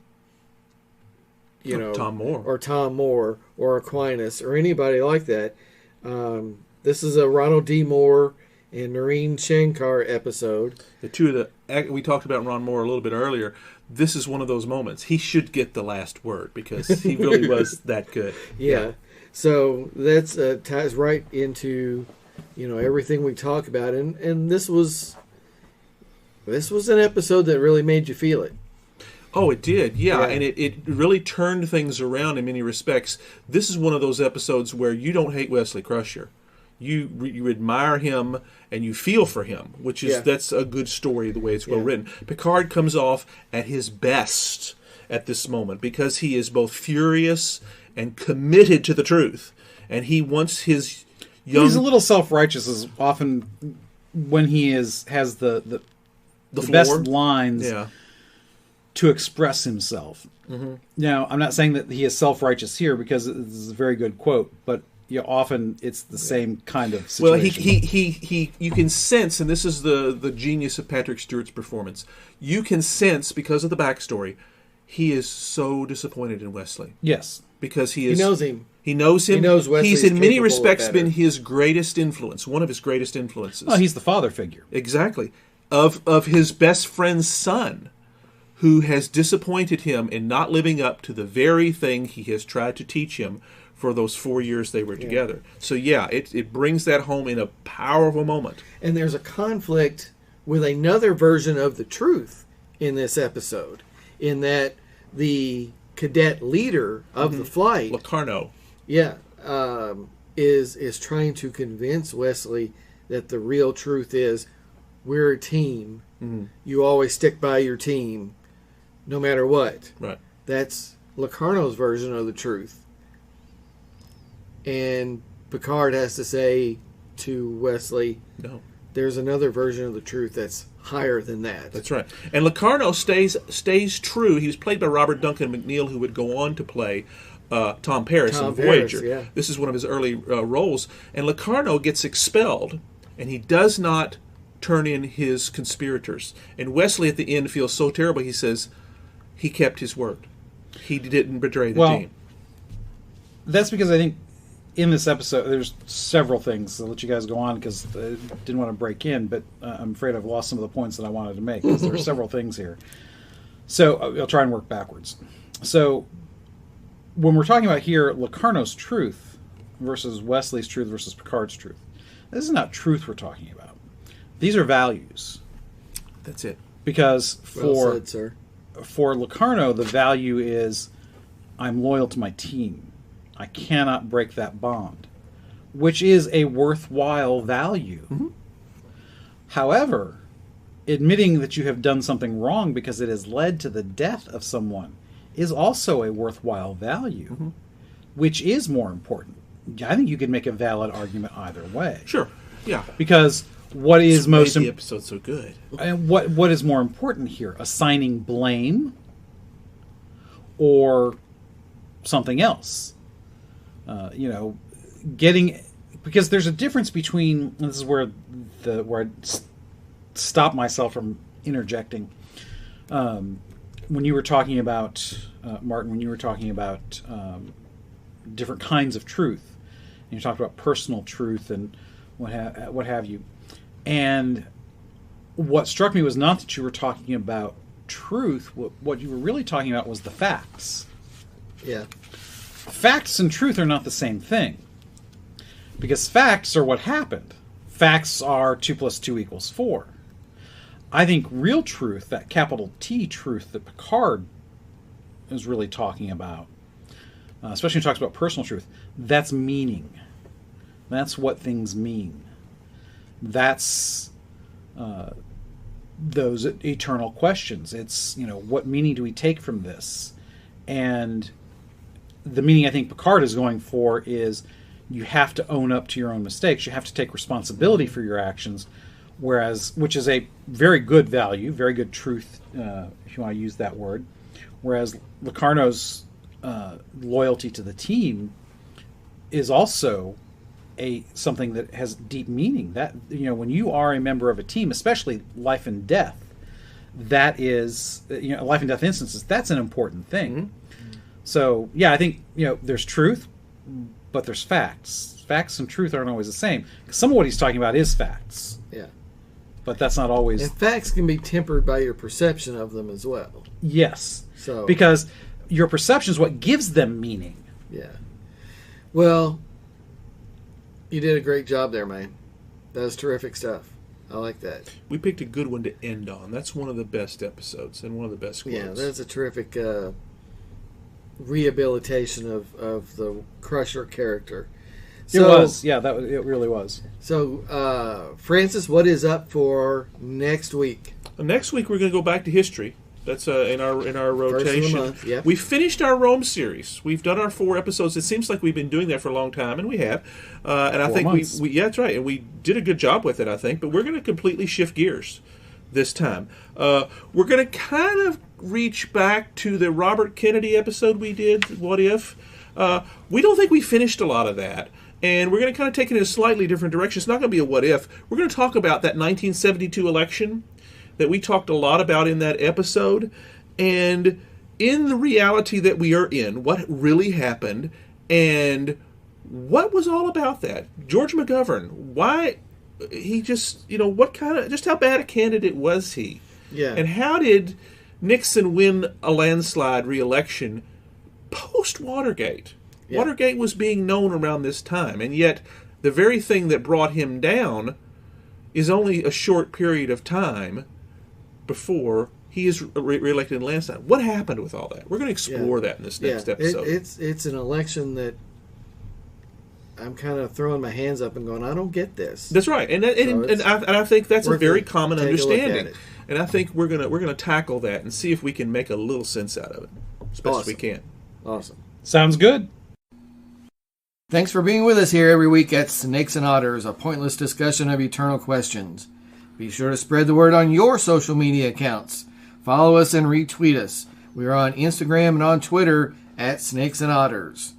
Moore or Aquinas or anybody like that. This is a Ronald D. Moore and Noreen Shankar episode. The two that we talked about Ron Moore a little bit earlier. This is one of those moments. He should get the last word because he really was that good. Yeah. So that's ties right into everything we talk about, and this was an episode that really made you feel it. Oh, it did, yeah. And it really turned things around in many respects. This is one of those episodes where you don't hate Wesley Crusher. You admire him and you feel for him, which is that's a good story the way it's well written. Picard comes off at his best at this moment because he is both furious and committed to the truth, and he wants his young. He's a little self-righteous, as often when he has the best lines to express himself. Mm-hmm. Now, I'm not saying that he is self-righteous here because this is a very good quote, but often it's the same kind of situation. Well, he you can sense, and this is the genius of Patrick Stewart's performance. You can sense, because of the backstory, he is so disappointed in Wesley. Yes. Because he knows him. He knows him. He knows Wesley's He's in many respects been his greatest influence, one of his greatest influences. Well, he's the father figure. Exactly. Of his best friend's son, who has disappointed him in not living up to the very thing he has tried to teach him for those 4 years they were together. So it brings that home in a powerful moment. And there's a conflict with another version of the truth in this episode, in that the cadet leader of the flight, Locarno, is trying to convince Wesley that the real truth is we're a team. Mm-hmm. You always stick by your team, no matter what. Right. That's Locarno's version of the truth. And Picard has to say to Wesley, no, there's another version of the truth that's higher than that. That's right. And Locarno stays true. He was played by Robert Duncan McNeil, who would go on to play Tom Paris in Voyager. This is one of his early roles. And Locarno gets expelled, and he does not turn in his conspirators. And Wesley at the end feels so terrible, he says he kept his word. He didn't betray the team. That's because I think in this episode, there's several things. I'll let you guys go on because I didn't want to break in, but I'm afraid I've lost some of the points that I wanted to make because there are several things here. So I'll try and work backwards. So when we're talking about here, Locarno's truth versus Wesley's truth versus Picard's truth, this is not truth we're talking about. These are values. That's it. Because well said, sir. For Locarno, the value is I'm loyal to my team. I cannot break that bond, which is a worthwhile value. Mm-hmm. However, admitting that you have done something wrong because it has led to the death of someone is also a worthwhile value, which is more important. I think you could make a valid argument either way. Sure, yeah. Because what is the episode's so good. And what is more important here? Assigning blame or something else? Getting, because there's a difference between, and this is where I stop myself from interjecting. When you were talking about Martin, when you were talking about different kinds of truth, and you talked about personal truth and what have you, and what struck me was not that you were talking about truth. What you were really talking about was the facts. Yeah. Facts and truth are not the same thing. Because facts are what happened. Facts are 2 + 2 = 4. I think real truth, that capital T truth that Picard is really talking about, especially when he talks about personal truth, that's meaning. That's what things mean. That's those eternal questions. It's, what meaning do we take from this? And the meaning I think Picard is going for is you have to own up to your own mistakes. You have to take responsibility for your actions, which is a very good value, very good truth, if you want to use that word. Whereas Locarno's loyalty to the team is also something that has deep meaning. That when you are a member of a team, especially life and death, that is life and death instances. That's an important thing. Mm-hmm. So yeah, I think there's truth, but there's facts. Facts and truth aren't always the same. Some of what he's talking about is facts. Yeah, but that's not always. And facts can be tempered by your perception of them as well. Yes. So because your perception is what gives them meaning. Yeah. Well, you did a great job there, man. That was terrific stuff. I like that. We picked a good one to end on. That's one of the best episodes and one of the best quotes. Yeah, that's a terrific rehabilitation of the Crusher character. So, it was. Yeah, it really was. So, Francis, what is up for next week? Next week we're going to go back to history. That's in our rotation. First of the month, yep. We finished our Rome series. We've done our 4 episodes. It seems like we've been doing that for a long time, and we have. And I think we yeah, that's right. And we did a good job with it, I think. But we're going to completely shift gears this time. We're going to kind of reach back to the Robert Kennedy episode we did, What If? We don't think we finished a lot of that. And we're going to kind of take it in a slightly different direction. It's not going to be a what if. We're going to talk about that 1972 election that we talked a lot about in that episode, and in the reality that we are in, what really happened, and what was all about that. George McGovern, why he just, just how bad a candidate was he? Yeah. And how did Nixon win a landslide re-election post-Watergate? Yeah. Watergate was being known around this time, and yet the very thing that brought him down is only a short period of time before he is re-elected in landslide. What happened with all that? We're going to explore that in this next episode. It's an election that I'm kind of throwing my hands up and going, I don't get this. That's right, and I think that's a very common understanding. And I think we're gonna tackle that and see if we can make a little sense out of it, as best as we can. Awesome. Sounds good. Thanks for being with us here every week at Snakes and Otters, a pointless discussion of eternal questions. Be sure to spread the word on your social media accounts. Follow us and retweet us. We are on Instagram and on Twitter at Snakes and Otters.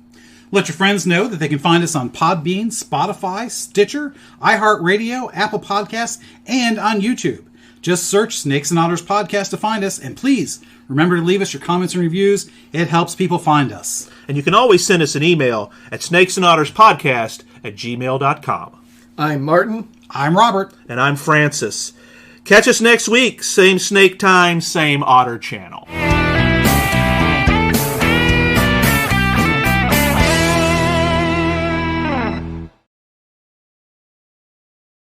Let your friends know that they can find us on Podbean, Spotify, Stitcher, iHeartRadio, Apple Podcasts, and on YouTube. Just search Snakes and Otters Podcast to find us, and please remember to leave us your comments and reviews. It helps people find us. And you can always send us an email at snakesandotterspodcast@gmail.com. I'm Martin. I'm Robert. And I'm Francis. Catch us next week. Same snake time, same otter channel.